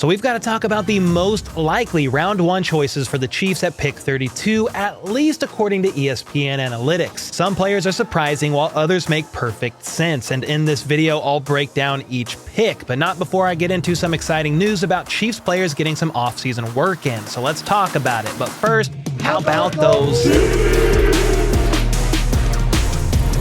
So we've got to talk about the most likely round 1 choices for the Chiefs at pick 32, at least according to ESPN analytics. Some players are surprising while others make perfect sense, and in this video I'll break down each pick, but not before I get into some exciting news about Chiefs players getting some offseason work in. So let's talk about it. But first, how about those?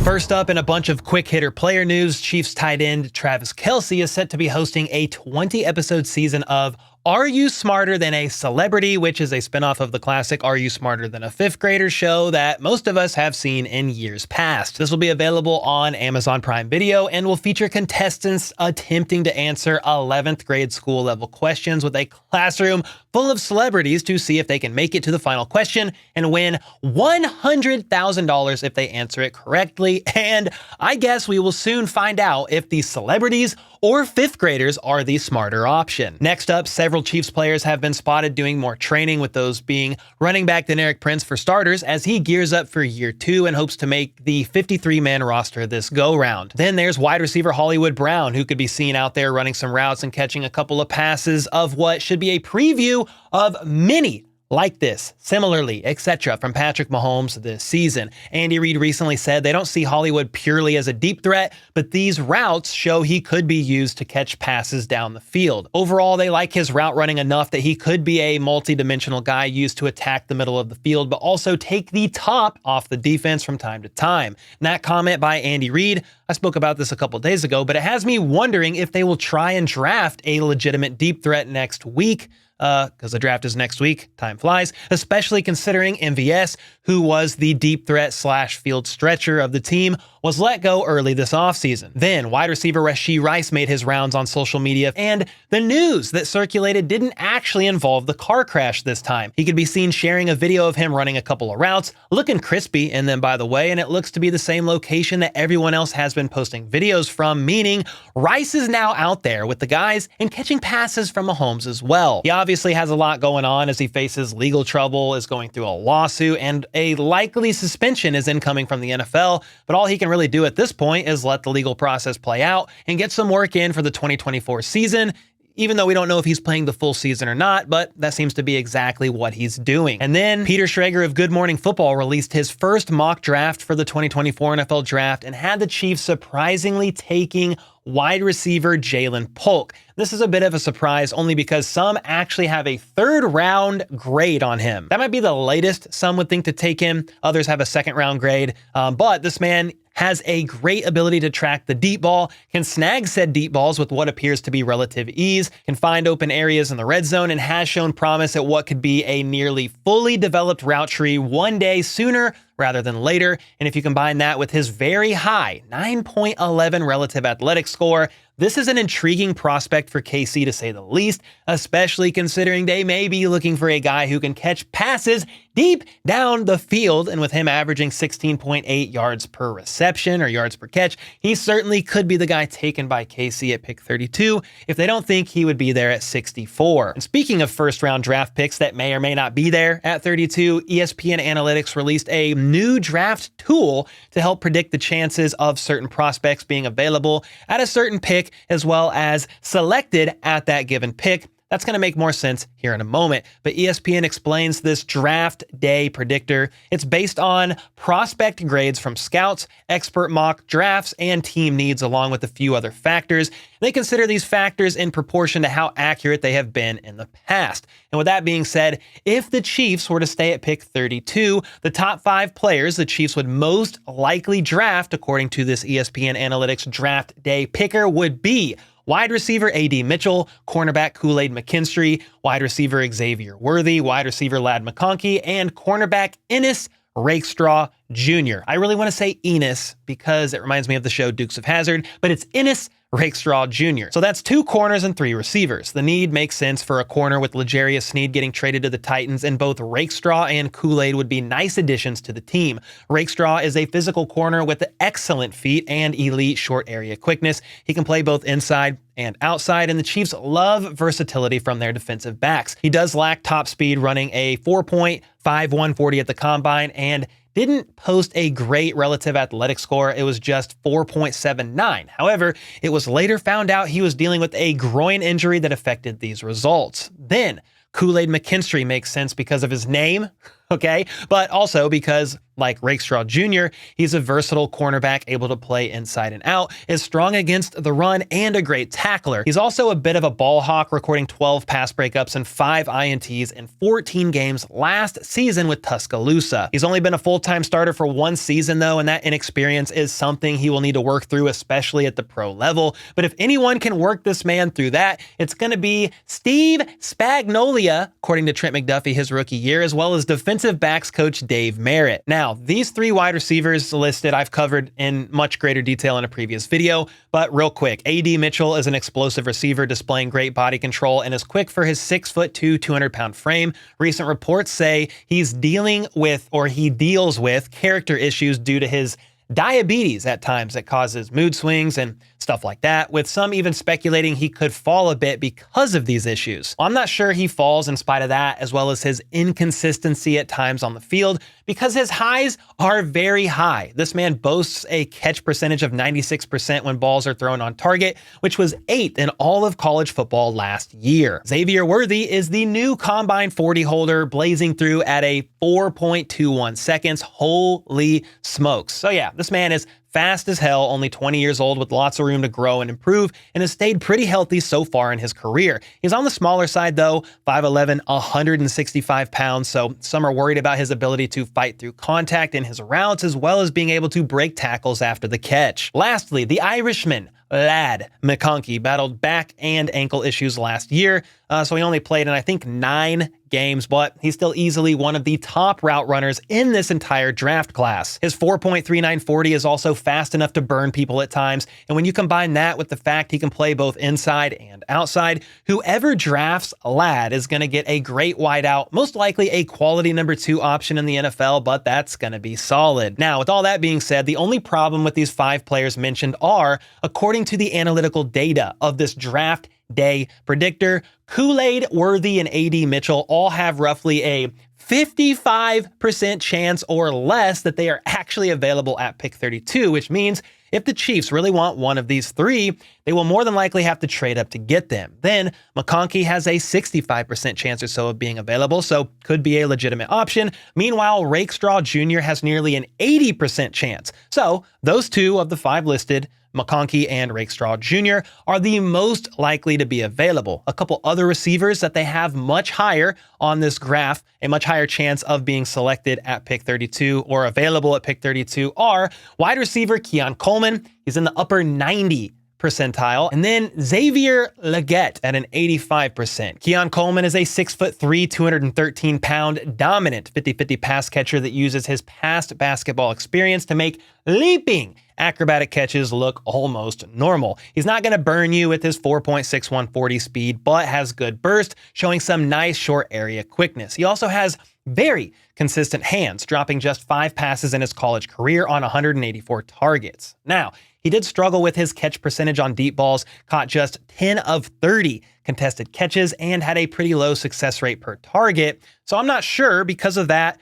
First up, in a bunch of quick hitter player news, Chiefs tight end Travis Kelce is set to be hosting a 20-episode season of Are You Smarter Than a Celebrity, which is a spinoff of the classic Are You Smarter Than a Fifth Grader show that most of us have seen in years past. This will be available on Amazon Prime Video and will feature contestants attempting to answer 11th grade school level questions with a classroom full of celebrities to see if they can make it to the final question and win $100,000 if they answer it correctly. And I guess we will soon find out if the celebrities or fifth graders are the smarter option. Next up, several Chiefs players have been spotted doing more training, with those being running back Deneric Prince for starters, as he gears up for year 2 and hopes to make the 53-man roster this go-round. Then there's wide receiver Hollywood Brown, who could be seen out there running some routes and catching a couple of passes of what should be a preview of many like this, similarly, etc. from Patrick Mahomes this season. Andy Reid recently said they don't see Hollywood purely as a deep threat, but these routes show he could be used to catch passes down the field. Overall, they like his route running enough that he could be a multi-dimensional guy used to attack the middle of the field, but also take the top off the defense from time to time. And that comment by Andy Reid, I spoke about this a couple days ago, but it has me wondering if they will try and draft a legitimate deep threat next week, because the draft is next week, time flies, especially considering MVS, who was the deep threat / field stretcher of the team, was let go early this offseason. Then wide receiver Rashee Rice made his rounds on social media, and the news that circulated didn't actually involve the car crash this time. He could be seen sharing a video of him running a couple of routes, looking crispy in them by the way, and it looks to be the same location that everyone else has been posting videos from, meaning Rice is now out there with the guys and catching passes from Mahomes as well. He obviously has a lot going on as he faces legal trouble, is going through a lawsuit, and a likely suspension is incoming from the NFL, but all he can really do at this point is let the legal process play out and get some work in for the 2024 season, even though we don't know if he's playing the full season or not, but that seems to be exactly what he's doing. And then Peter Schrager of Good Morning Football released his first mock draft for the 2024 NFL Draft and had the Chiefs surprisingly taking wide receiver Jalen Polk. This is a bit of a surprise only because some actually have a 3rd round grade on him. That might be the latest some would think to take him. Others have a 2nd round grade, but this man has a great ability to track the deep ball, can snag said deep balls with what appears to be relative ease, can find open areas in the red zone, and has shown promise at what could be a nearly fully developed route tree one day sooner rather than later. And if you combine that with his very high 9.11 relative athletic score, this is an intriguing prospect for KC to say the least, especially considering they may be looking for a guy who can catch passes deep down the field. And with him averaging 16.8 yards per reception or yards per catch, he certainly could be the guy taken by KC at pick 32 if they don't think he would be there at 64. And speaking of 1st round draft picks that may or may not be there at 32, ESPN Analytics released a new draft tool to help predict the chances of certain prospects being available at a certain pick, as well as selected at that given pick. That's going to make more sense here in a moment, but ESPN explains this draft day predictor. It's based on prospect grades from scouts, expert mock drafts, and team needs, along with a few other factors. They consider these factors in proportion to how accurate they have been in the past. And with that being said, if the Chiefs were to stay at pick 32, the top 5 players the Chiefs would most likely draft, according to this ESPN Analytics draft day picker, would be wide receiver A.D. Mitchell, cornerback Kool-Aid McKinstry, wide receiver Xavier Worthy, wide receiver Ladd McConkey, and cornerback Ennis Rakestraw Jr. I really want to say Enos because it reminds me of the show Dukes of Hazzard, but it's Ennis Rakestraw Jr. So that's 2 corners and 3 receivers. The need makes sense for a corner with L'Jarius Sneed getting traded to the Titans, and both Rakestraw and Kool-Aid would be nice additions to the team. Rakestraw is a physical corner with excellent feet and elite short area quickness. He can play both inside and outside, and the Chiefs love versatility from their defensive backs. He does lack top speed, running a 4.5140 at the combine, and didn't post a great relative athletic score. It was just 4.79. However, it was later found out he was dealing with a groin injury that affected these results. Then, Kool-Aid McKinstry makes sense because of his name, okay? But also because, like Rakestraw Jr., he's a versatile cornerback able to play inside and out, is strong against the run, and a great tackler. He's also a bit of a ball hawk, recording 12 pass breakups and 5 INTs in 14 games last season with Tuscaloosa. He's only been a full-time starter for 1 season, though, and that inexperience is something he will need to work through, especially at the pro level. But if anyone can work this man through that, it's going to be Steve Spagnuolo, according to Trent McDuffie, his rookie year, as well as defensive backs coach Dave Merritt. Now, these 3 wide receivers listed I've covered in much greater detail in a previous video, but real quick, A.D. Mitchell is an explosive receiver displaying great body control and is quick for his 6'2", 200-pound frame. Recent reports say he's dealing with, or he deals with, character issues due to his diabetes at times that causes mood swings and stuff like that, with some even speculating he could fall a bit because of these issues. Well, I'm not sure he falls in spite of that, as well as his inconsistency at times on the field, because his highs are very high. This man boasts a catch percentage of 96% when balls are thrown on target, which was 8th in all of college football last year. Xavier Worthy is the new Combine 40 holder, blazing through at a 4.21 seconds. Holy smokes. So yeah, this man is fast as hell, only 20 years old with lots of room to grow and improve, and has stayed pretty healthy so far in his career. He's on the smaller side though, 5'11", 165 pounds, so some are worried about his ability to fight through contact in his routes, as well as being able to break tackles after the catch. Lastly, the Irishman, Ladd McConkey, battled back and ankle issues last year, so he only played in, I think, 9 games, but he's still easily one of the top route runners in this entire draft class. His 4.3940 is also fast enough to burn people at times, and when you combine that with the fact he can play both inside and outside, whoever drafts Ladd is going to get a great wideout, most likely a quality number 2 option in the NFL, but that's going to be solid. Now, with all that being said, the only problem with these 5 players mentioned are, according to the analytical data of this draft day predictor, Kool-Aid, Worthy, and A.D. Mitchell all have roughly a 55% chance or less that they are actually available at pick 32, which means if the Chiefs really want one of these 3, they will more than likely have to trade up to get them. Then McConkey has a 65% chance or so of being available, so could be a legitimate option. Meanwhile, Rakestraw Jr. has nearly an 80% chance. So those 2 of the 5 listed, McConkey and Rakestraw Jr., are the most likely to be available. A couple other receivers that they have much higher on this graph, a much higher chance of being selected at pick 32 or available at pick 32, are wide receiver Keon Coleman. He's in the upper 90 percentile, and then Xavier Legette at an 85%. Keon Coleman is a 6'3", 213-pound dominant 50-50 pass catcher that uses his past basketball experience to make leaping acrobatic catches look almost normal. He's not going to burn you with his 4.6140 speed, but has good burst, showing some nice short area quickness. He also has very consistent hands, dropping just 5 passes in his college career on 184 targets. Now, he did struggle with his catch percentage on deep balls, caught just 10 of 30 contested catches, and had a pretty low success rate per target. So I'm not sure because of that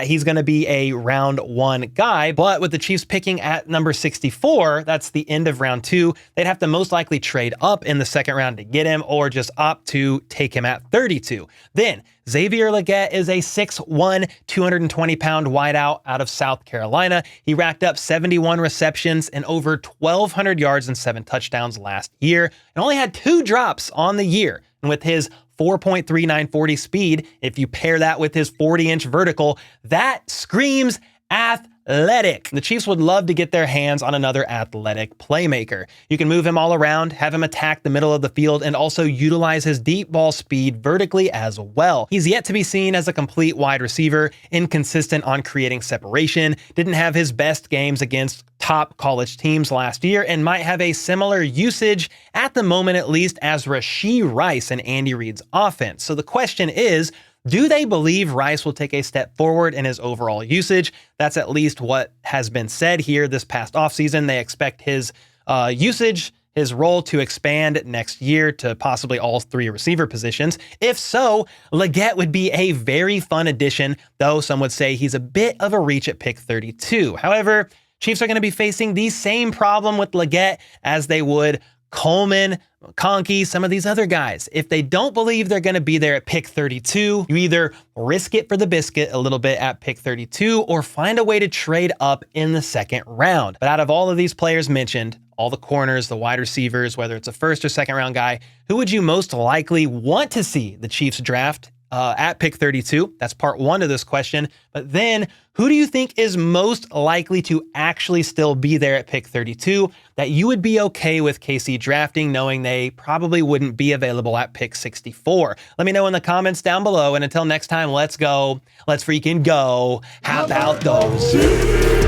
he's going to be a round 1 guy, but with the Chiefs picking at number 64, that's the end of round 2, they'd have to most likely trade up in the 2nd round to get him, or just opt to take him at 32. Then Xavier Legette is a 6'1", 220-pound wideout out of South Carolina. He racked up 71 receptions and over 1,200 yards and 7 touchdowns last year, and only had 2 drops on the year. And with his 4.3940 speed, if you pair that with his 40-inch vertical, that screams athletic. The Chiefs would love to get their hands on another athletic playmaker. You can move him all around, have him attack the middle of the field, and also utilize his deep ball speed vertically as well. He's yet to be seen as a complete wide receiver, inconsistent on creating separation, didn't have his best games against top college teams last year, and might have a similar usage, at the moment at least, as Rashee Rice in Andy Reid's offense. So the question is, do they believe Rice will take a step forward in his overall usage? That's at least what has been said here this past offseason. They expect his usage his role to expand next year to possibly all 3 receiver positions? If so, Leggett would be a very fun addition, though some would say he's a bit of a reach at pick 32. However, Chiefs are going to be facing the same problem with Leggett as they would Coleman, Conkey, some of these other guys. If they don't believe they're going to be there at pick 32, you either risk it for the biscuit a little bit at pick 32 or find a way to trade up in the second round. But out of all of these players mentioned, all the corners, the wide receivers, whether it's a first or second round guy, who would you most likely want to see the Chiefs draft at pick 32? That's part 1 of this question. But then, who do you think is most likely to actually still be there at pick 32 that you would be okay with KC drafting, knowing they probably wouldn't be available at pick 64? Let me know in the comments down below. And until next time, let's go. Let's freaking go. How about those?